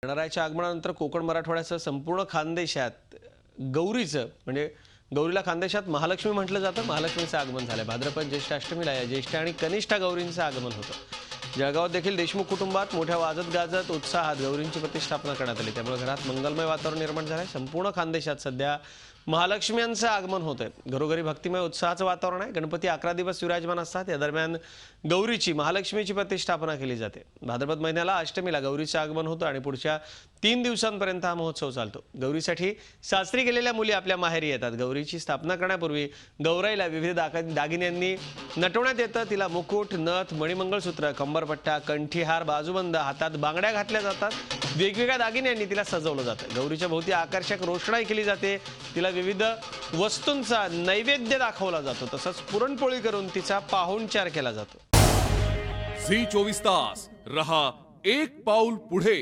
गणरायाच्या आगमनानंतर कोकण मराठवाड्यासह संपूर्ण खानदेशात गौरीचं म्हणजे गौरीला खानदेशात महालक्ष्मी म्हटलं जातं. महालक्ष्मीचं आगमन झालंय. भाद्रपद ज्येष्ठ अष्टमीला या ज्येष्ठ आणि कनिष्ठा गौरींचं आगमन होतं. जळगावात देखील देशमुख कुटुंबात मोठ्या वाजत गाजत उत्साहात गौरींची प्रतिष्ठापना करण्यात आली. त्यामुळे घरात मंगलमय वातावरण निर्माण झालंय. संपूर्ण खानदेशात सध्या महालक्ष्म्यांचं आगमन होतंय. घरोघरी भक्तिमय उत्साहाचं वातावरण आहे. गणपती 11 दिवस विराजमान असतात. या दरम्यान गौरीची महालक्ष्मीची प्रतिष्ठापना केली जाते. भाद्रपद महिन्याला अष्टमीला गौरीचं आगमन होतं आणि पुढच्या 3 दिवसांपर्यंत हा महोत्सव चालतो. गौरीसाठी सासरी गेलेल्या मुली आपल्या माहेरी येतात. गौरीची स्थापना करण्यापूर्वी गौराईला विविध दागिन्यांनी नटवण्यात येतं. तिला मुकुट, नथ, मणिमंगळसूत्र, कंबरपट्टा, कंठीहार, बाजूबंद, हातात बांगड्या घातल्या जातात. वेगवेगळ्या दागिन्यांनी तिला सजवलं जातं. गौरीच्या भोवती आकर्षक रोषणाई केली जाते. तिला विविध वस्तूंचा नैवेद्य दाखवला जातो. तसंच पुरणपोळी करून तिचा पाहुणचार केला जातो. झी 24 तास रहा एक पाऊल पुढे.